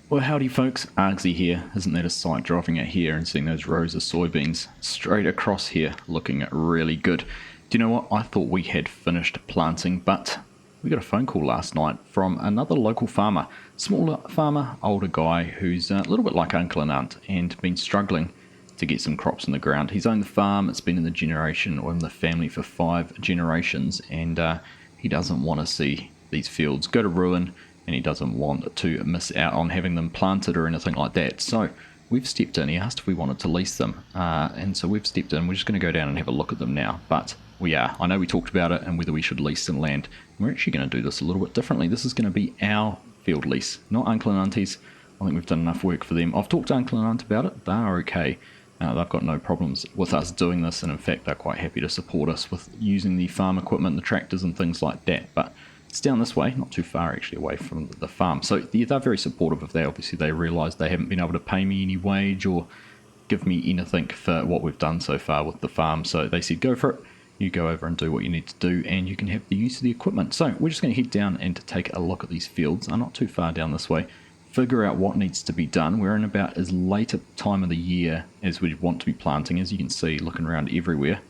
Well, howdy folks, Argsy here. Isn't that a sight driving out here and seeing those rows of soybeans straight across here looking really good? Do you know what? I thought we had finished planting, but we got a phone call last night from another local farmer, smaller farmer, older guy who's a little bit like uncle and aunt and been struggling to get some crops in the ground. He's owned the farm, it's been in the generation or in the family for 5 generations, and he doesn't want to see these fields go to ruin, and he doesn't want to miss out on having them planted or anything like that. So we've stepped in. He asked if we wanted to lease them, and so we've stepped in. We're just going to go down and have a look at them now, but I know we talked about it and whether we should lease some land. We're actually going to do this a little bit differently. This is going to be our field lease, not Uncle and Auntie's. I think we've done enough work for them. I've talked to Uncle and Aunt about it. They are okay. They've got no problems with us doing this, and in fact they're quite happy to support us with using the farm equipment, the tractors and things like that. But it's down this way, not too far actually away from the farm. So they're very supportive of that. Obviously they realise they haven't been able to pay me any wage or give me anything for what we've done so far with the farm. So they said, go for it. You go over and do what you need to do, and you can have the use of the equipment. So we're just going to head down and to take a look at these fields. I'm not too far down this way. Figure out what needs to be done. We're in about as late a time of the year as we want to be planting. As you can see, looking around everywhere,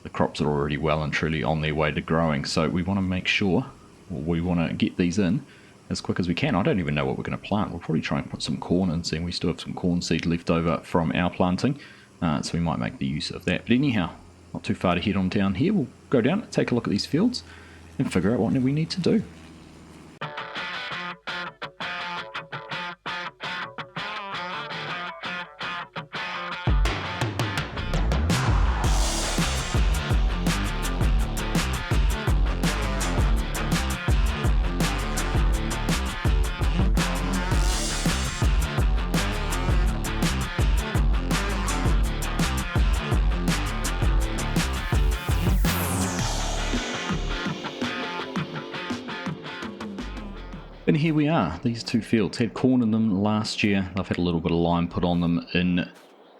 the crops are already well and truly on their way to growing. So we want to make sure, we want to get these in as quick as we can. I don't even know what we're going to plant. We'll probably try and put some corn in, seeing we still have some corn seed left over from our planting, so we might make the use of that. But anyhow, not too far to head on down here. We'll go down, take a look at these fields and figure out what we need to do. And here we are. These two fields had corn in them last year. I've had a little bit of lime put on them in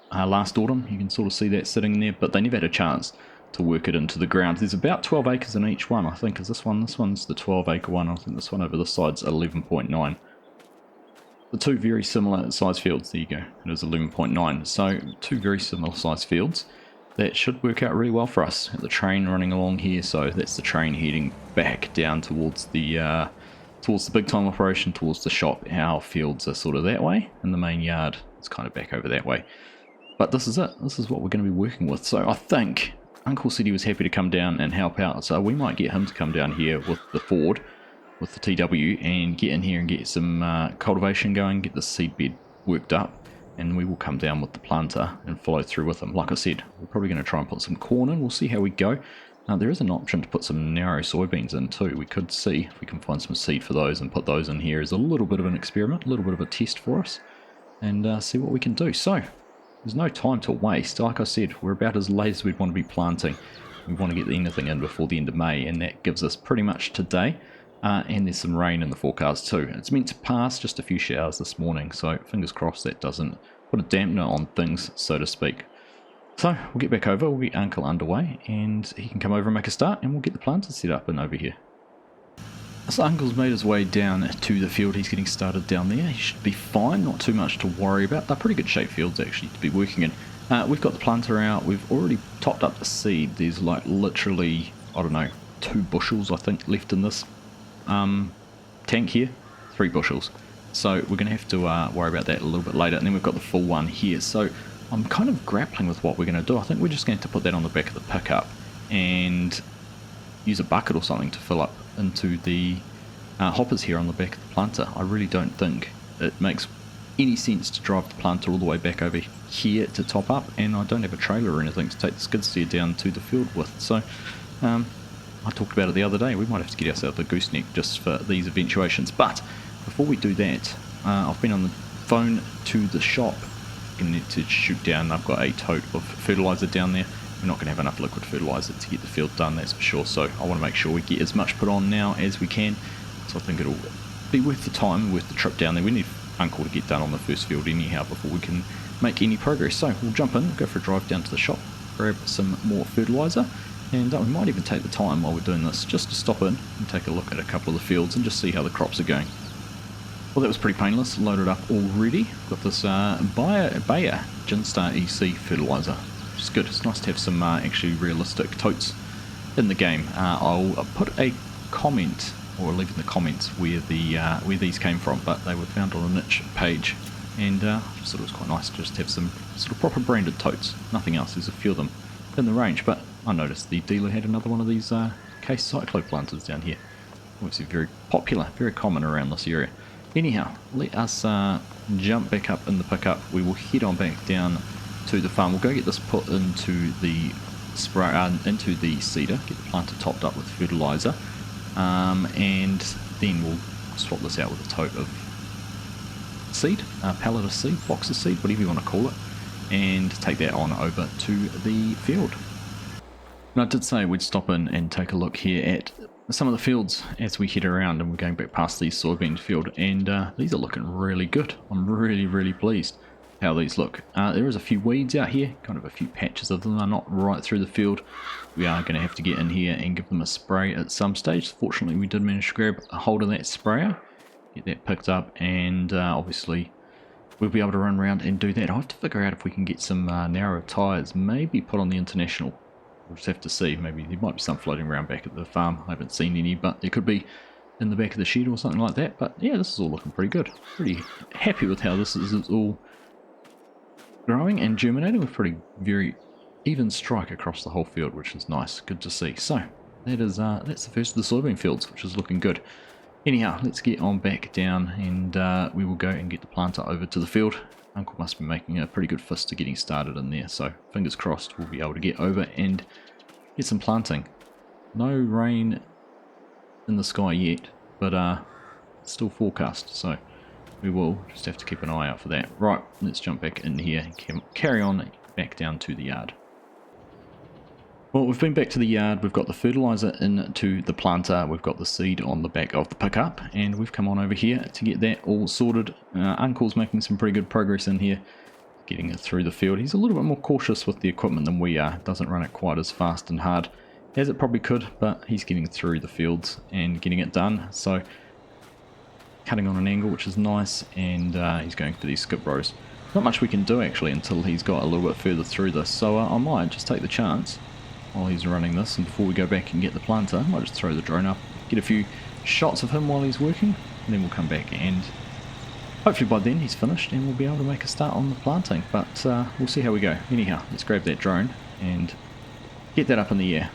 last autumn. You can sort of see that sitting there, but they never had a chance to work it into the ground. There's about 12 acres in each one, I think. Is this one? This one's the 12 acre one. I think this one over the side's 11.9. The two very similar size fields. There you go. It is 11.9. So two very similar size fields. That should work out really well for us. The train running along here, so that's the train heading back down towards the big time operation, towards the shop. Our fields are sort of that way, and the main yard is kind of back over that way. But this is it. This is what we're going to be working with. So I think Uncle said he was happy to come down and help out, so we might get him to come down here with the Ford, with the TW, and get in here and get some cultivation going, get the seed bed worked up, and we will come down with the planter and follow through with him. Like I said, we're probably going to try and put some corn in. We'll see how we go. There is an option to put some narrow soybeans in too. We could see if we can find some seed for those and put those in here as a little bit of an experiment, a little bit of a test for us, and see what we can do. So there's no time to waste. Like I said, we're about as late as we'd want to be planting. We want to get anything in before the end of May, and that gives us pretty much today. And there's some rain in the forecast too. It's meant to pass, just a few showers this morning, so fingers crossed that doesn't put a dampener on things, so to speak. So we'll get back over, we'll get Uncle underway, and he can come over and make a start, and we'll get the planter set up and over here. So Uncle's made his way down to the field. He's getting started down there. He should be fine, not too much to worry about. They're pretty good shape fields actually to be working in. We've got the planter out. We've already topped up the seed. There's like literally, I don't know, 2 bushels I think left in this tank here. 3 bushels. So we're going to have to worry about that a little bit later. And then we've got the full one here. So I'm kind of grappling with what we're going to do. I think we're just going to put that on the back of the pickup and use a bucket or something to fill up into the hoppers here on the back of the planter. I really don't think it makes any sense to drive the planter all the way back over here to top up, and I don't have a trailer or anything to take the skid steer down to the field with. So I talked about it the other day. We might have to get ourselves a gooseneck just for these eventuations. But before we do that, I've been on the phone to the shop. Going to need to shoot down. I've got a tote of fertiliser down there. We're not going to have enough liquid fertiliser to get the field done, that's for sure. So I want to make sure we get as much put on now as we can. So I think it'll be worth the time, worth the trip down there. We need Uncle to get done on the first field anyhow before we can make any progress. So we'll jump in, go for a drive down to the shop, grab some more fertiliser, and we might even take the time while we're doing this just to stop in and take a look at a couple of the fields and just see how the crops are going. Well, that was pretty painless. Loaded up already. Got this Bayer Ginstar EC fertilizer, which is good. It's nice to have some actually realistic totes in the game. I'll put a comment, or leave in the comments, where these came from, but they were found on a niche page, and I just thought it was quite nice to just have some sort of proper branded totes. Nothing else. There's a few of them in the range, but I noticed the dealer had another one of these case cyclo planters down here. Obviously very popular, very common around this area. Anyhow, let us jump back up in the pickup. We will head on back down to the farm. We'll go get this put into the into the seeder, get the planter topped up with fertilizer, and then we'll swap this out with a tote of seed, pallet of seed, box of seed, whatever you want to call it, and take that on over to the field. And I did say we'd stop in and take a look here at some of the fields as we head around, and we're going back past the soybean field, and these are looking really good. I'm really pleased how these look. There is a few weeds out here, kind of a few patches of them are not right through the field. We are going to have to get in here and give them a spray at some stage. Fortunately, we did manage to grab a hold of that sprayer, get that picked up, and obviously we'll be able to run around and do that. I'll have to figure out if we can get some narrow tyres, maybe put on the International. We'll just have to see. Maybe there might be some floating around back at the farm. I haven't seen any, but there could be in the back of the shed or something like that. But yeah, this is all looking pretty good. Pretty happy with how this is all growing and germinating with very even strike across the whole field, which is nice. Good to see. So that is that's the first of the soybean fields, which is looking good. Anyhow, let's get on back down, and we will go and get the planter over to the field. Uncle must be making a pretty good fist to getting started in there, so fingers crossed we'll be able to get over and get some planting. No rain in the sky yet, but it's still forecast, so we will just have to keep an eye out for that. Right, let's jump back in here and carry on back down to the yard. Well, we've been back to the yard, we've got the fertilizer into the planter, we've got the seed on the back of the pickup, and we've come on over here to get that all sorted. Uncle's making some pretty good progress in here, getting it through the field. He's a little bit more cautious with the equipment than we are, doesn't run it quite as fast and hard as it probably could, but he's getting through the fields and getting it done. So, cutting on an angle, which is nice, and he's going for these skip rows. Not much we can do actually until he's got a little bit further through this, so I might just take the chance while he's running this, and before we go back and get the planter, I might just throw the drone up, get a few shots of him while he's working, and then we'll come back, and hopefully by then he's finished and we'll be able to make a start on the planting, but we'll see how we go. Anyhow, let's grab that drone and get that up in the air.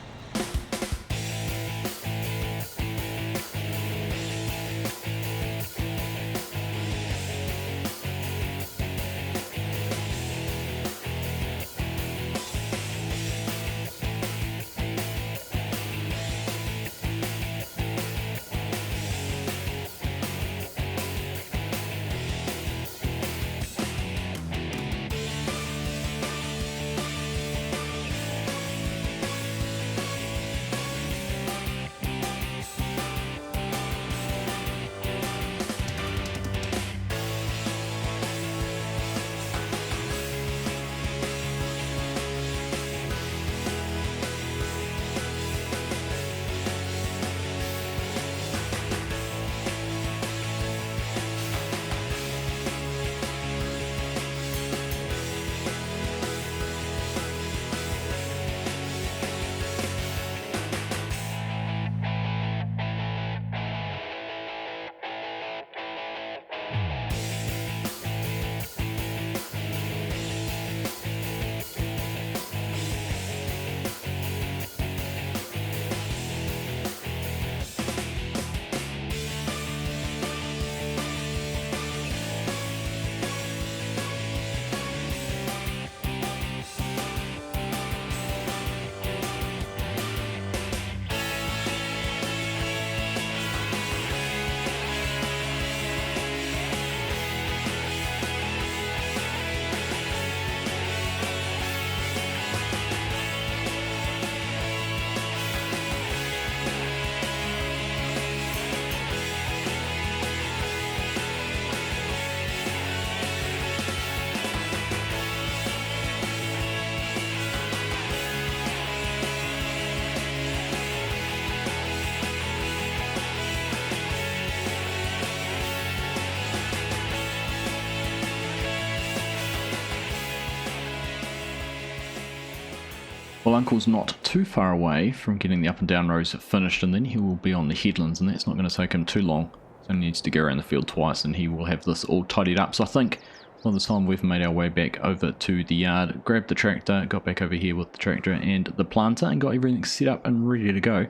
Well, Uncle's not too far away from getting the up and down rows finished, and then he will be on the headlands, and that's not going to take him too long. So he needs to go around the field twice, and he will have this all tidied up. So I think by the time we've made our way back over to the yard, grabbed the tractor, got back over here with the tractor and the planter, and got everything set up and ready to go,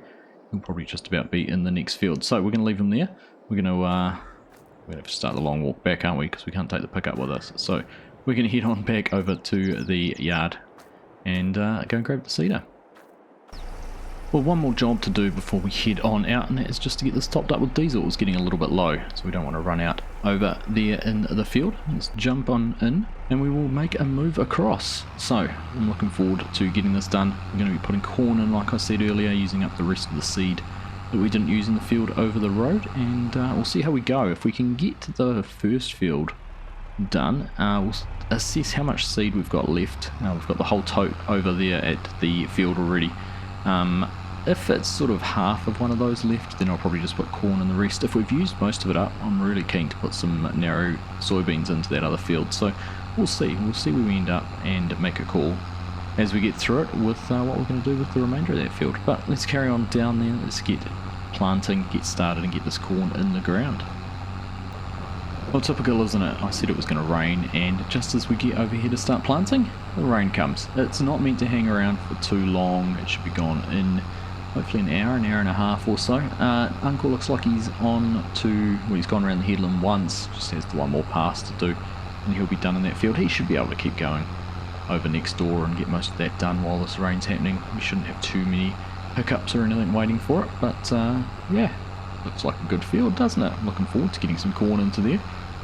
he'll probably just about be in the next field. So we're going to leave him there. We're going to have to start the long walk back, aren't we? Because we can't take the pickup with us. So we're going to head on back over to the yard and go and grab the seeder. Well, one more job to do before we head on out, and that is just to get this topped up with diesel. It's getting a little bit low, so we don't want to run out over there in the field. Let's jump on in and we will make a move across. So I'm looking forward to getting this done. We're going to be putting corn in, like I said earlier, using up the rest of the seed that we didn't use in the field over the road, and we'll see how we go. If we can get the first field done, we'll assess how much seed we've got left. We've got the whole tote over there at the field already. If it's sort of half of one of those left, then I'll probably just put corn in the rest. If we've used most of it up, I'm really keen to put some narrow soybeans into that other field. So we'll see where we end up and make a call as we get through it with what we're going to do with the remainder of that field. But let's carry on down there. Let's get planting, get started, and get this corn in the ground. Well, typical, isn't it? I said it was going to rain, and just as we get over here to start planting, the rain comes. It's not meant to hang around for too long. It should be gone in hopefully an hour and a half or so. Uncle looks like he's on to, well, he's gone around the headland once, just has the one more pass to do, and he'll be done in that field. He should be able to keep going over next door and get most of that done while this rain's happening. We shouldn't have too many hiccups or anything waiting for it, but yeah, looks like a good field, doesn't it? I'm looking forward to getting some corn into there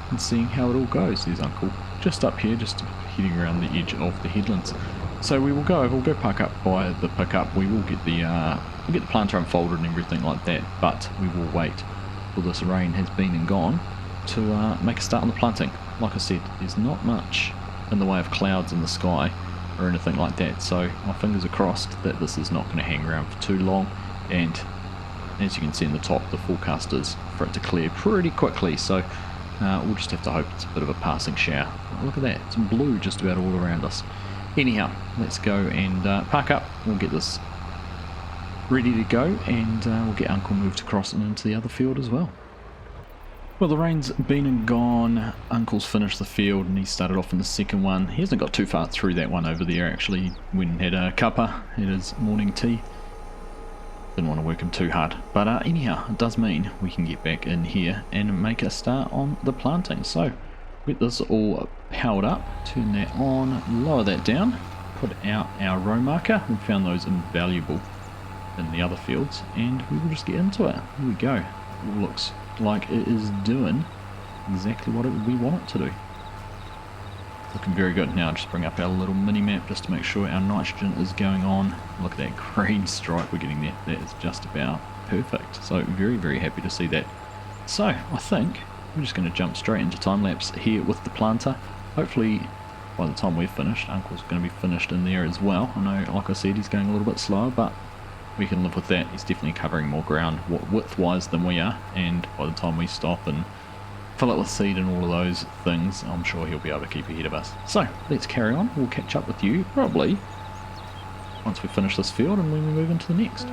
and seeing how it all goes. There's Uncle just up here, just heading around the edge of the headlands. So we will go over, we'll go park up by the pickup. We will get the planter unfolded and everything like that, but we will wait till this rain has been and gone to make a start on the planting. Like I said, there's not much in the way of clouds in the sky or anything like that, so my fingers are crossed that this is not going to hang around for too long. And as you can see in the top, the forecast is for it to clear pretty quickly, so we'll just have to hope it's a bit of a passing shower. Look at that, some blue just about all around us. Anyhow, let's go and park up. We'll get this ready to go, and we'll get Uncle moved across and into the other field as well. Well, the rain's been and gone. Uncle's finished the field and he started off in the second one. He hasn't got too far through that one over there, actually. He went and had a cuppa, had his morning tea. Didn't want to work him too hard, but anyhow, it does mean we can get back in here and make a start on the planting. So get this all powered up, turn that on, lower that down, put out our row marker. We found those invaluable in the other fields, and we will just get into it. Here we go. It looks like it is doing exactly what we want it to do. Looking very good. Now just bring up our little mini map just to make sure our nitrogen is going on. Look at that green stripe we're getting there. That is just about perfect. So very, very happy to see that. So I think we're just going to jump straight into time lapse here with the planter. Hopefully by the time we're finished, Uncle's going to be finished in there as well. I know, like I said, he's going a little bit slower, but we can live with that. He's definitely covering more ground width-wise than we are, and by the time we stop and fill it with seed and all of those things, I'm sure he'll be able to keep ahead of us. So let's carry on. We'll catch up with you probably once we finish this field and when we move into the next.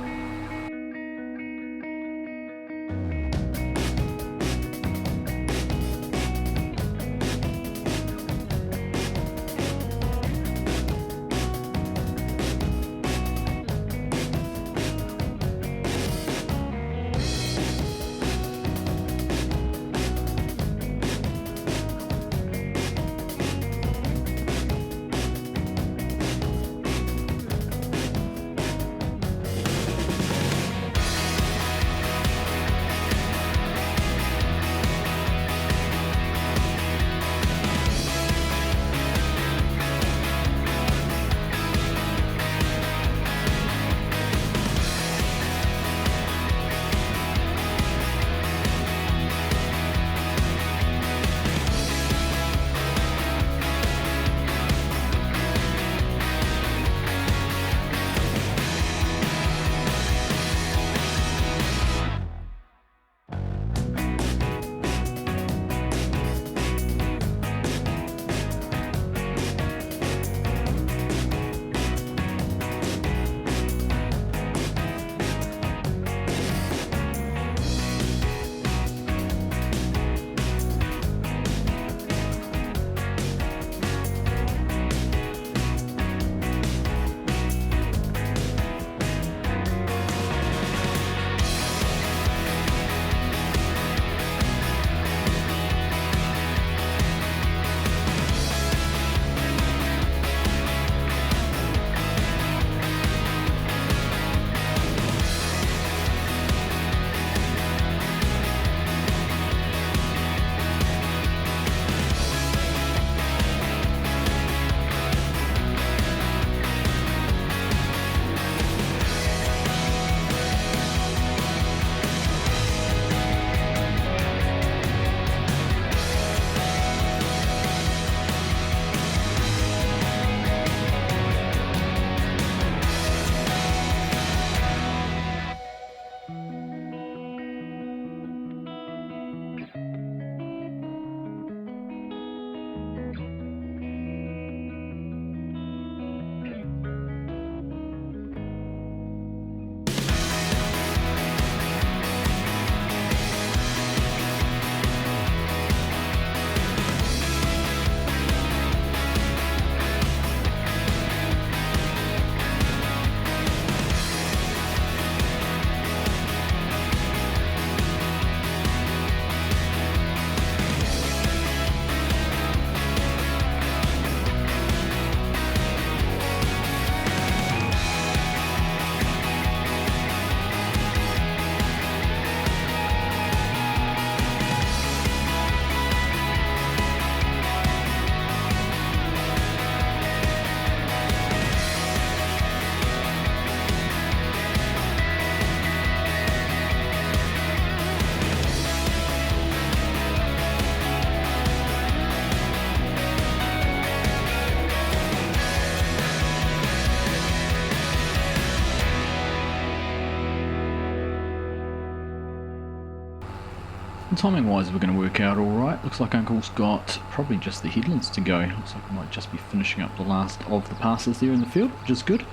Timing wise we're going to work out alright. Looks like Uncle's got probably just the headlands to go. Looks like we might just be finishing up the last of the passes there in the field, which is good.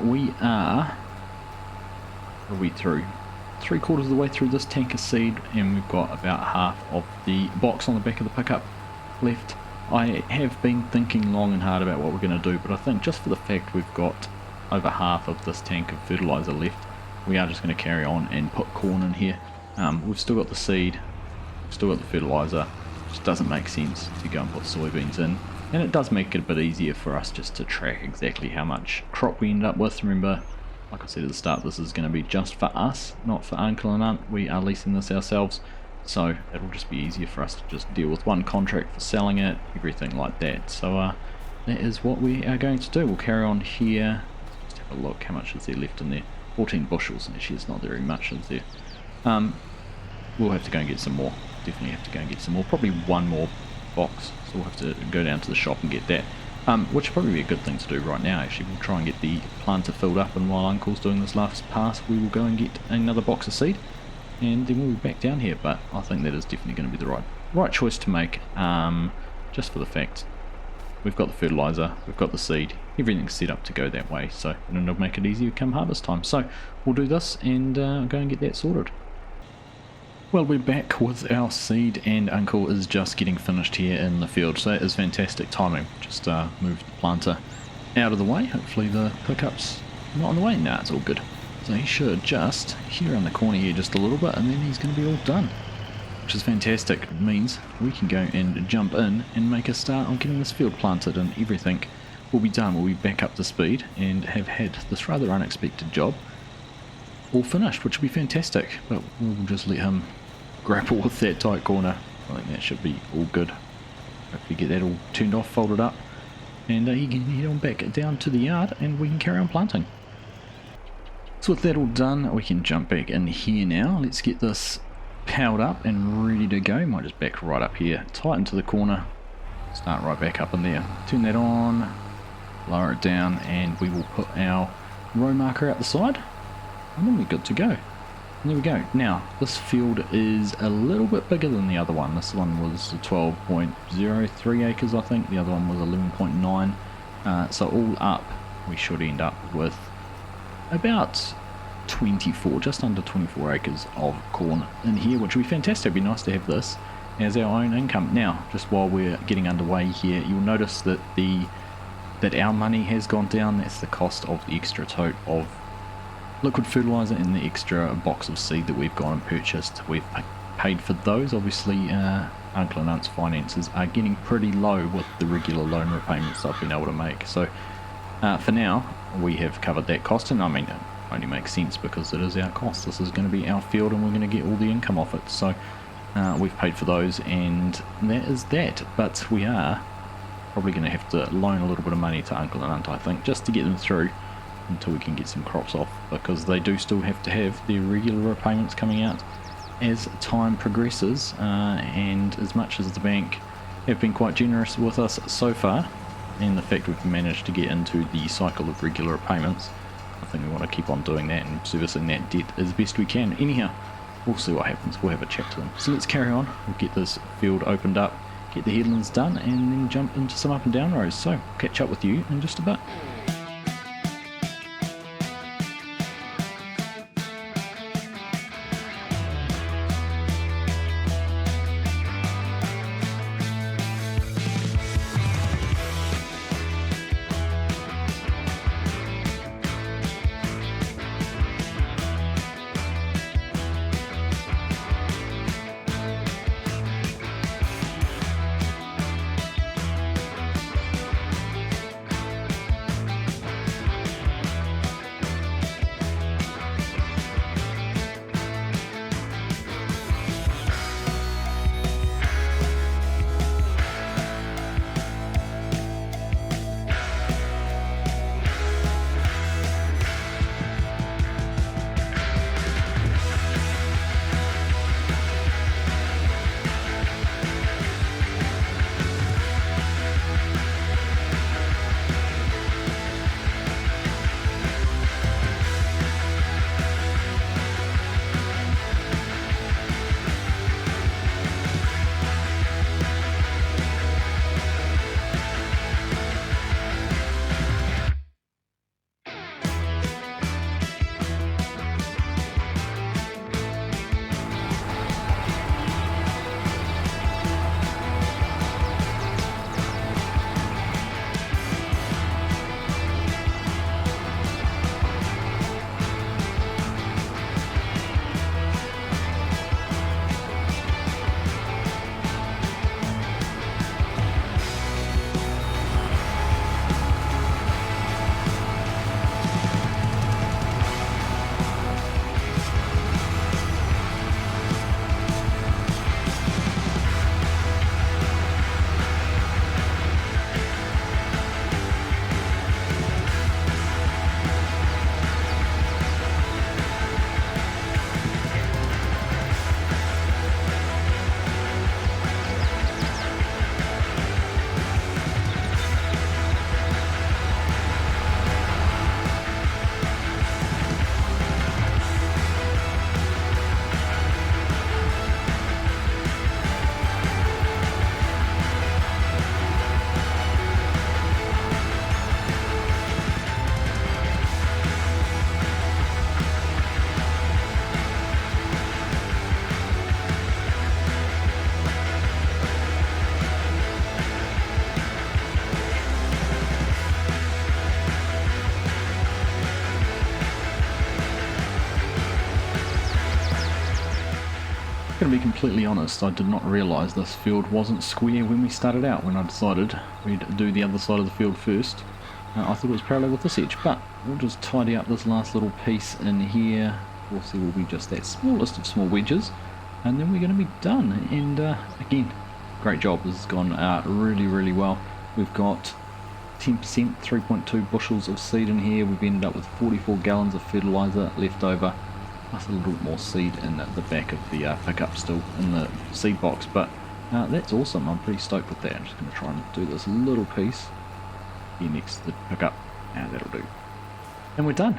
We are through 3/4 of the way through this tank of seed, and we've got about half of the box on the back of the pickup left. I have been thinking long and hard about what we're going to do, but I think just for the fact we've got over half of this tank of fertiliser left, we are just going to carry on and put corn in here. We've still got the seed, we've still got the fertiliser. It just doesn't make sense to go and put soybeans in, and it does make it a bit easier for us just to track exactly how much crop we end up with. Remember, like I said at the start, this is going to be just for us, not for Uncle and Aunt. We are leasing this ourselves, so it'll just be easier for us to just deal with one contract for selling it, everything like that. So that is what we are going to do. We'll carry on here. Just have a look, how much is there left in there? 14 bushels. Actually, it's not very much, is there? We'll have to go and get some more. Definitely have to go and get some more. Probably one more box, so we'll have to go down to the shop and get that. Which will probably be a good thing to do right now. Actually, we'll try and get the planter filled up, and while Uncle's doing this last pass, we will go and get another box of seed, and then we'll be back down here. But I think that is definitely going to be the right choice to make, just for the fact we've got the fertiliser, we've got the seed, everything's set up to go that way, so it'll make it easier come harvest time. So we'll do this and go and get that sorted. Well, we're back with our seed, and Uncle is just getting finished here in the field, so that is fantastic timing. Just moved the planter out of the way. Hopefully the pickup's not in the way. Nah, it's all good. So he should just head around the corner here just a little bit, and then he's going to be all done, which is fantastic. It means we can go and jump in and make a start on getting this field planted, and everything will be done. We'll be back up to speed and have had this rather unexpected job all finished, which will be fantastic. But we'll just let him grapple with that tight corner. I think that should be all good. Hopefully get that all turned off, folded up, and he can head on back down to the yard and we can carry on planting. So with that all done, we can jump back in here now. Let's get this powered up and ready to go. Might just back right up here, tighten to the corner, start right back up in there. Turn that on, lower it down, and we will put our row marker out the side, and then we're good to go. And there we go. Now, this field is a little bit bigger than the other one. This one was 12.03 acres, I think. The other one was 11.9. So all up, we should end up with about 24, just under 24 acres of corn in here, which would be fantastic. It'd be nice to have this as our own income. Now, just while we're getting underway here, you'll notice that our money has gone down. That's the cost of the extra tote of liquid fertilizer and the extra box of seed that we've gone and purchased. We've paid for those. Obviously, Uncle and Aunt's finances are getting pretty low with the regular loan repayments I've been able to make. So for now, we have covered that cost, and I mean, it only makes sense because it is our cost. This is going to be our field, and we're going to get all the income off it. So we've paid for those, and that is that. But we are probably going to have to loan a little bit of money to Uncle and Aunt, I think, just to get them through until we can get some crops off, because they do still have to have their regular repayments coming out as time progresses, and as much as the bank have been quite generous with us so far, and the fact we've managed to get into the cycle of regular repayments, I think we want to keep on doing that and servicing that debt as best we can. Anyhow, we'll see what happens. We'll have a chat to them. So let's carry on. We'll get this field opened up, get the headlands done, and then jump into some up and down rows. So catch up with you in just a bit. going to be completely honest, I did not realise this field wasn't square when we started out, when I decided we'd do the other side of the field first. I thought it was parallel with this edge, but we'll just tidy up this last little piece in here. We'll see will be just that smallest of small wedges, and then we're going to be done. And again, great job, this has gone really well. We've got 10%, 3.2 bushels of seed in here. We've ended up with 44 gallons of fertiliser left over, plus a little bit more seed in the back of the pickup still in the seed box. But that's awesome, I'm pretty stoked with that. I'm just going to try and do this little piece here next to the pickup. That'll do. And we're done,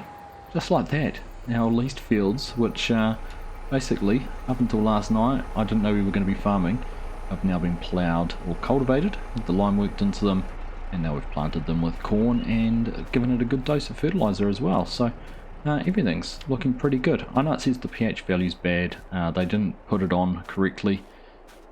just like that. Our leased fields, which basically up until last night I didn't know we were going to be farming, have now been ploughed or cultivated with the lime worked into them, and now we've planted them with corn and given it a good dose of fertiliser as well. So everything's looking pretty good. I know it says the pH value's bad, they didn't put it on correctly,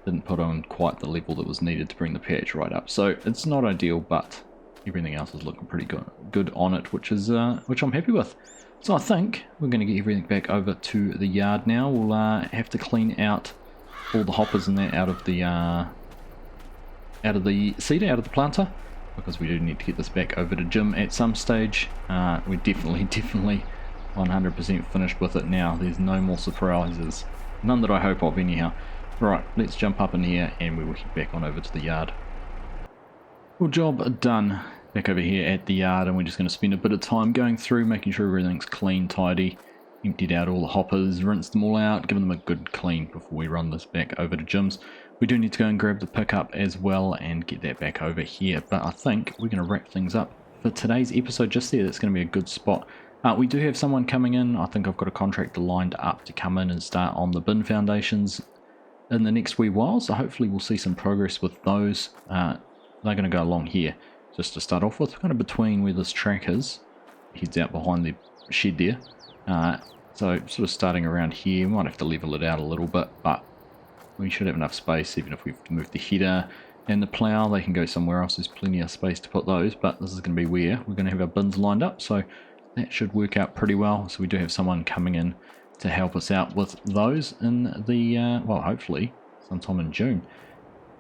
didn't put on quite the level that was needed to bring the pH right up, so it's not ideal, but everything else is looking pretty good on it, which I'm happy with. So I think we're going to get everything back over to the yard now. We'll have to clean out all the hoppers and that out of the seeder, out of the planter, because we do need to get this back over to Jim at some stage. We're definitely 100% finished with it now. There's no more surprises, none that I hope of anyhow. Right, let's jump up in here and we will head back on over to the yard. Well, job done back over here at the yard, and we're just going to spend a bit of time going through, making sure everything's clean, tidy. Emptied out all the hoppers, rinsed them all out, given them a good clean before we run this back over to Jim's. We do need to go and grab the pickup as well and get that back over here, but I think we're going to wrap things up for today's episode just there. That's going to be a good spot. We do have someone coming in. I think I've got a contractor lined up to come in and start on the bin foundations in the next wee while, so hopefully we'll see some progress with those. They're going to go along here just to start off with, kind of between where this track is. Heads out behind the shed there. So sort of starting around here. We might have to level it out a little bit, but we should have enough space. Even if we've moved the header and the plough, they can go somewhere else. There's plenty of space to put those, but this is going to be where we're going to have our bins lined up, so that should work out pretty well. So we do have someone coming in to help us out with those in the, well, hopefully sometime in June.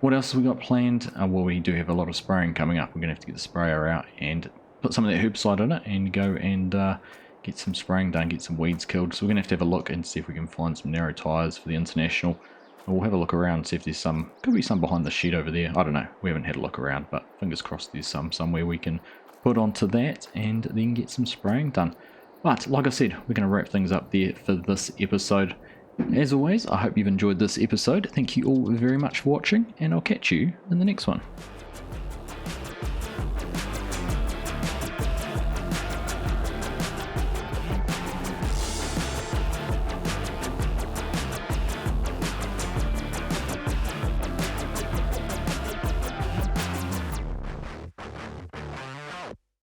What else have we got planned? Well, we do have a lot of spraying coming up. We're going to have to get the sprayer out and put some of that herbicide in it and go and get some spraying done, get some weeds killed. So we're going to have a look and see if we can find some narrow tyres for the International. We'll have a look around and see if there's some, could be some behind the shed over there. I don't know, we haven't had a look around, but fingers crossed there's some somewhere we can put onto that and then get some spraying done. But like I said, we're going to wrap things up there for this episode. As always, I hope you've enjoyed this episode. Thank you all very much for watching, and I'll catch you in the next one.